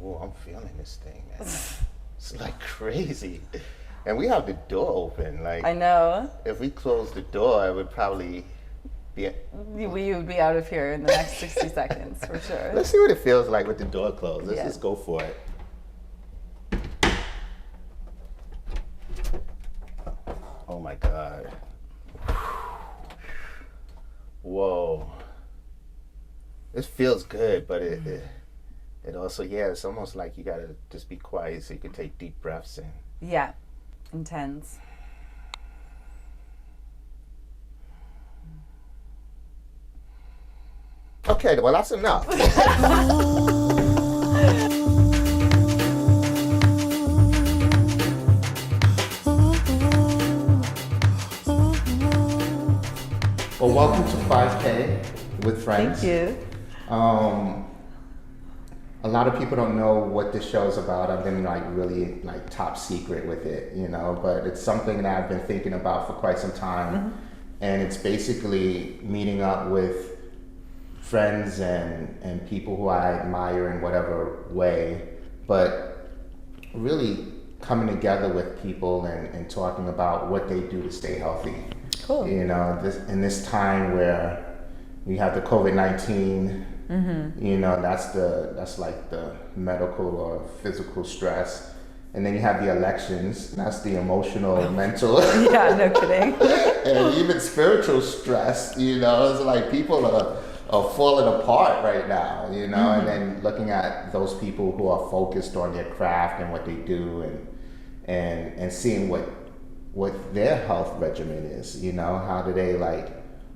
oh, I'm feeling this thing, man. It's like crazy. And we have the door open. Like, I know. if we close the door, it would probably be. We would be out of here in the next 60 seconds for sure. Let's see what it feels like with the door closed. Let's Yeah. just go for it. Oh my God. Whoa. It feels good, but it also, yeah, it's almost like you gotta just be quiet so you can take deep breaths in. Yeah, intense. Okay, well, that's enough. Well, welcome to 5K with Friends. Thank you. A lot of people don't know what this show is about. I've been really top secret with it, but it's something that I've been thinking about for quite some time. Mm-hmm. And it's basically meeting up with friends and people who I admire in whatever way, but really coming together with people and talking about what they do to stay healthy. Cool. In this time where we have the COVID-19, mm-hmm. That's like the medical or physical stress. And then you have the elections, that's the emotional, mental. Yeah, no kidding. And even spiritual stress, it's like people are falling apart right now, mm-hmm. And then looking at those people who are focused on their craft and what they do and seeing what their health regimen is, how do they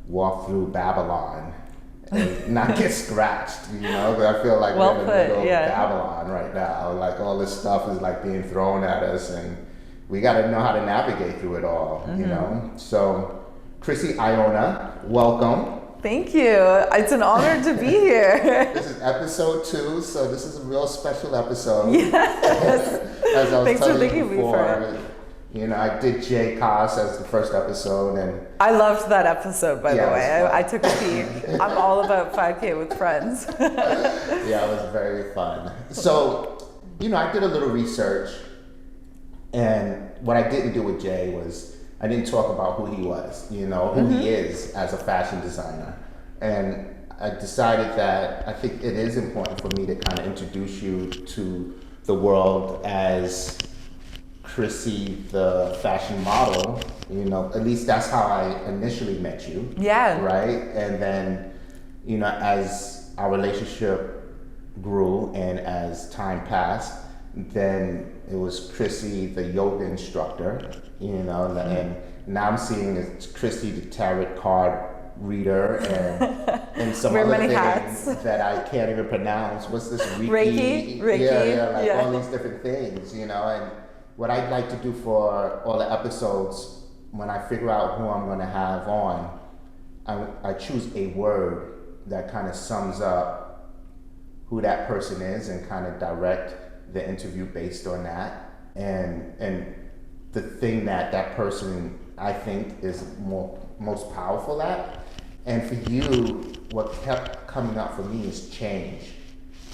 walk through Babylon and not get scratched, but I feel like we're in the middle of Babylon right now. Like all this stuff is being thrown at us and we got to know how to navigate through it all, mm-hmm. So Chrissy Ionno, welcome. Thank you. It's an honor to be here. This is episode 2, so this is a real special episode. Yes. As I was Thanks telling for thinking you before, me for it. I did Jay Koss as the first episode, and I loved that episode, by the way. I took a peek. I'm all about 5K with friends. Yeah, it was very fun. So, I did a little research, and what I didn't do with Jay was I didn't talk about who he was, who mm-hmm. he is as a fashion designer. And I decided that I think it is important for me to kind of introduce you to the world as Chrissy, the fashion model. At least that's how I initially met you. Yeah. Right? And then, as our relationship grew and as time passed, then it was Chrissy, the yoga instructor, mm-hmm. and now I'm seeing it's Chrissy, the tarot card reader, and some other things hats. That I can't even pronounce. What's this? Reiki? Yeah, all these different things, and what I'd like to do for all the episodes, when I figure out who I'm going to have on, I choose a word that kind of sums up who that person is and kind of direct the interview based on that. And the thing that person, I think, is most powerful at. And for you, what kept coming up for me is change.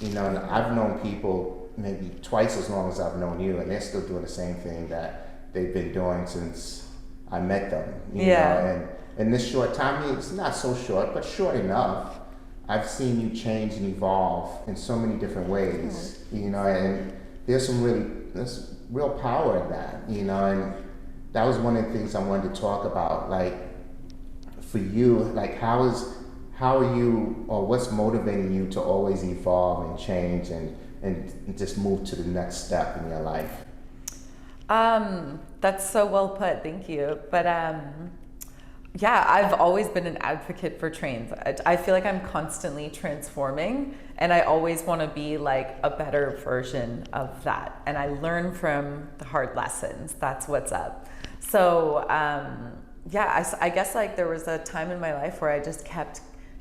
And I've known people maybe twice as long as I've known you, and they're still doing the same thing that they've been doing since I met them. You know? And in this short time, it's not so short, but short enough, I've seen you change and evolve in so many different ways. And there's real power in that. And that was one of the things I wanted to talk about. For you, how are you, or what's motivating you to always evolve and change and just move to the next step in your life? That's so well put, thank you. But I've always been an advocate for trains. I feel like I'm constantly transforming, and I always want to be a better version of that. And I learn from the hard lessons. That's what's up. So I guess there was a time in my life where I just kept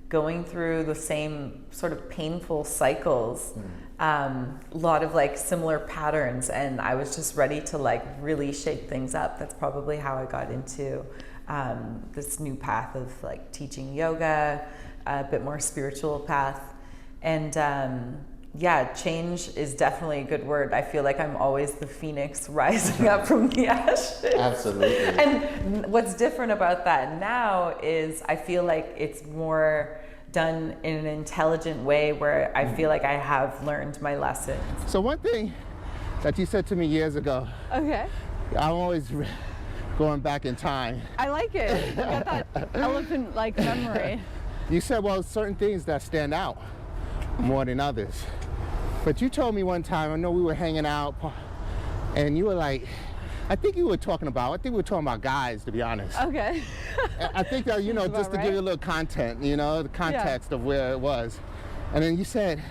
going through the same sort of painful cycles, a lot of similar patterns, and I was just ready to really shake things up. That's probably how I got into this new path of teaching yoga, a bit more spiritual path. And yeah, change is definitely a good word. I feel like I'm always the phoenix rising up from the ashes. Absolutely. And what's different about that now is I feel like it's more done in an intelligent way where I feel like I have learned my lessons. So one thing that you said to me years ago, Okay. I'm always going back in time. I like it. You got that elephant-like memory. You said, well, certain things that stand out more than others. But you told me one time, I know we were hanging out, and you were like, I think we were talking about guys, to be honest. Okay. I think that, you know, That's just to about give you a right. little content, you know, the context of where it was. And then you said,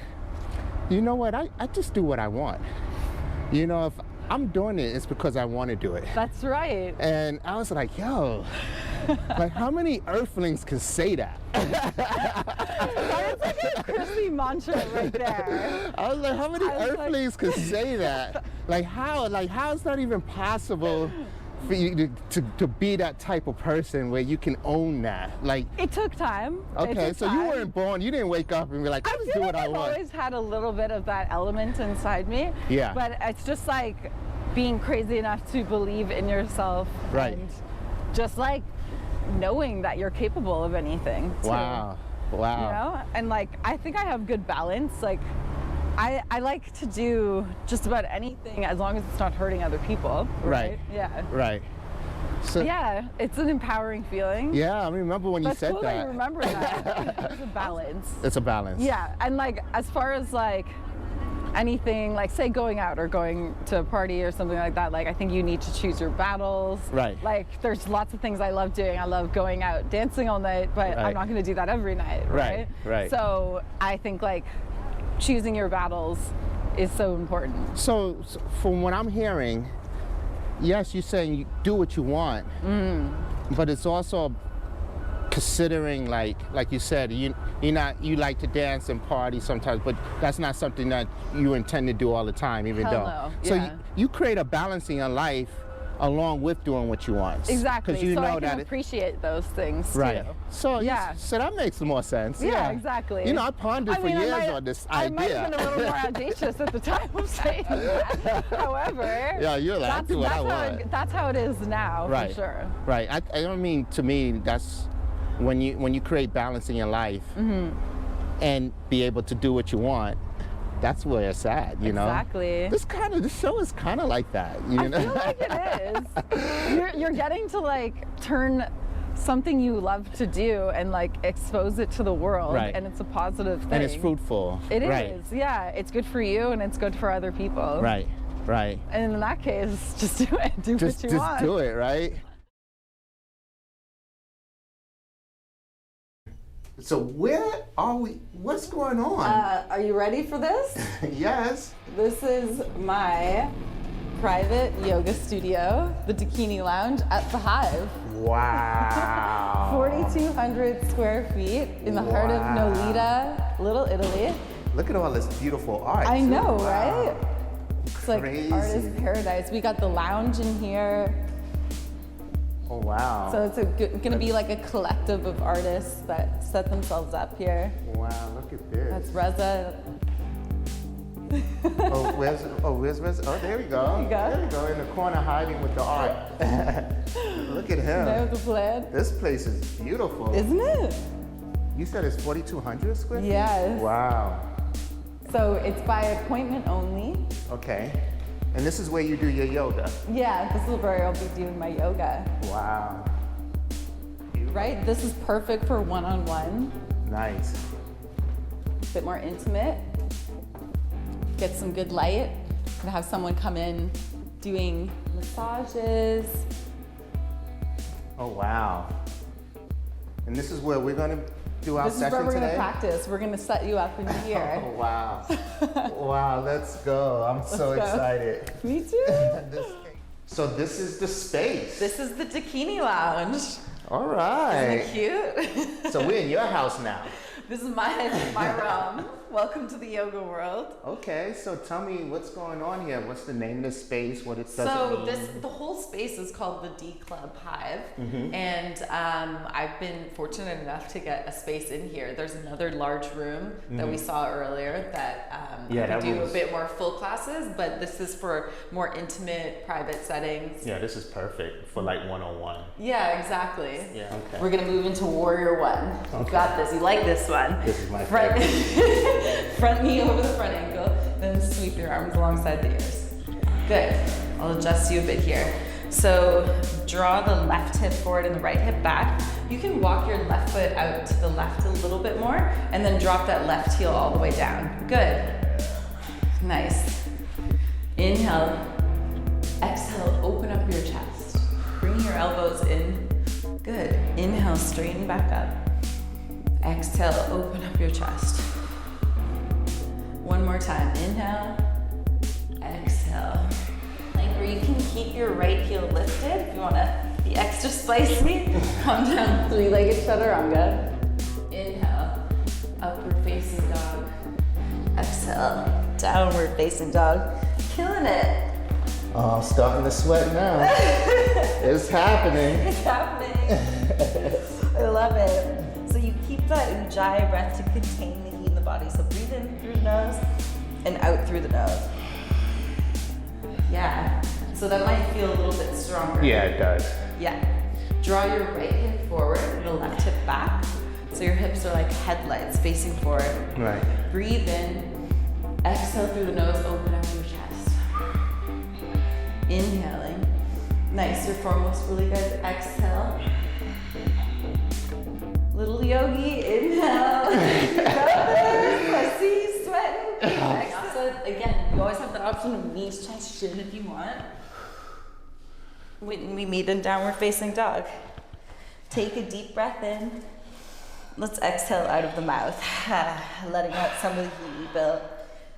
you know what, I just do what I want. You know, if I'm doing it, it's because I want to do it. That's right. And I was like, yo, like how many earthlings can say that? That's like a Chrissy mantra right there. I was like, how many I was like- earthlings can say that? Like how is that even possible for you to be that type of person where you can own that? Like, It took time. It okay, took so time. you weren't born, you didn't wake up and be like, I just feel do like what I I've want. always had a little bit of that element inside me. Yeah. But it's just like being crazy enough to believe in yourself. Right. And just like knowing that you're capable of anything. Too, Wow. You know? And like, I think I have good balance. Like, I like to do just about anything as long as it's not hurting other people. Right. Yeah. Right. So, Yeah, it's an empowering feeling. yeah, I remember when you That's said cool that. that you remember that. It's a balance. It's a balance. Yeah, and like as far as like anything, like say going out or going to a party or something like that, like I think you need to choose your battles. Right. Like there's lots of things I love doing. I love going out dancing all night, but Right. I'm not going to do that every night. Right, right. So I think like choosing your battles is so important. So from what I'm hearing, yes, you're saying you do what you want, but it's also considering like you said, you like to dance and party sometimes, but that's not something that you intend to do all the time, even Hell though. no, So yeah. you create a balance in your life along with doing what you want. Exactly. Because you so know I can that appreciate those things right. too. So Yeah. so that makes more sense. Yeah, exactly. You know, I pondered for years on this I might idea. have been a little more audacious at the time of saying that. However, Yeah, you're like, I do what I want. That's how it is now, Right. for sure. Right. I don't mean, to me, that's when you create balance in your life and be able to do what you want. That's where it's at, you know. Exactly. This show is kind of like that, you know. I feel like it is. You're getting to like turn something you love to do and like expose it to the world, Right. and it's a positive thing. And it's fruitful. It right. is, yeah. It's good for you and it's good for other people. Right. Right. And in that case, just do it. Do Just what you want. do it, right? So where are we? What's going on? Are you ready for this? Yes. This is my private yoga studio, the Dakini Lounge at the Hive. Wow. 4,200 square feet in the heart of Wow. Nolita, Little Italy. Look at all this beautiful art. I too. know, Wow. right? It's like Crazy. artist paradise. We got the lounge in here. Oh wow. So it's gonna be like a collective of artists that set themselves up here. Wow, look at this. That's Reza. Where's Reza? Oh, there we go. There you go. There we go, in the corner hiding with the art. Look at him. There's the plan. This place is beautiful. Isn't it? You said it's 4,200 square feet? Yes. Wow. So it's by appointment only. Okay. And this is where you do your yoga. Yeah, this is where I'll be doing my yoga. Wow. Right? This is perfect for one-on-one, Nice. a bit more intimate. Get some good light. Gonna have someone come in doing massages. Oh wow. And this is where we're gonna do our This is where session we're today? gonna practice. We're gonna set you up in here. Oh wow. Wow, let's go. I'm so go. excited. Me too. So this is the space. This is the Dakini Lounge. All Isn't right. it cute? So we're in your house now. This is my realm. Welcome to the yoga world. Okay, so tell me what's going on here. What's the name of this space? What it does So it mean? the whole space is called the D Club Hive, and I've been fortunate enough to get a space in here. There's another large room that we saw earlier that that we do was- a bit more full classes, but this is for more intimate, private settings. Yeah, this is perfect for like one-on-one. Yeah, exactly. Yeah, okay. We're gonna move into Warrior One. You got this. You like this one? This is my front. Front knee over the front ankle, then sweep your arms alongside the ears. Good. I'll adjust you a bit here. So draw the left hip forward and the right hip back. You can walk your left foot out to the left a little bit more, and then drop that left heel all the way down. Good. Nice. Inhale. Exhale, open up your chest. Bring your elbows in. Good. Inhale, straighten back up. Exhale, open up your chest. One more time. Inhale, exhale. Like where you can keep your right heel lifted. If you want to be extra spicy, come down, three-legged chaturanga. Inhale, upward facing dog. Exhale, downward facing dog. Killing it. Oh, I'm starting to sweat now. It's happening. It's happening. I love it. So you keep that ujjayi breath to contain the heat in the body. So breathe in through the nose and out through the nose. Yeah. So that might feel a little bit stronger. Yeah, it does. Yeah. Draw your right hip forward and the left hip back. So your hips are like headlights facing forward. Right. Breathe in. Exhale through the nose. Open up your chest. Inhaling. Nice. Your form looks really good. Exhale. Little yogi, inhale. You got this. I see you sweating. Exhale. Again, you always have the option of knees, chest, shin if you want. When we meet in downward facing dog. Take a deep breath in. Let's exhale out of the mouth, letting out some of the heat we built.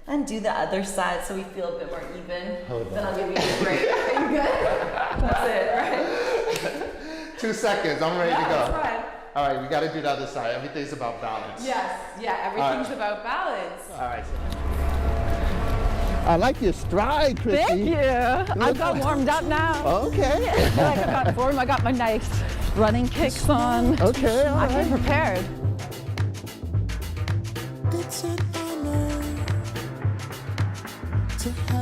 And do the other side so we feel a bit more even. Then I'll give you a break. Are you good? That's it, right? 2 seconds, I'm ready to go. That's fine. All right, we got to do the other side. Everything's about balance. Yes, yeah, everything's about balance. All right. I like your stride, Chrissy. Thank you. I've got warmed up now. Okay. I feel like I've got form. I got my nice running kicks on. Okay, all I came right. prepared. It's an honor to have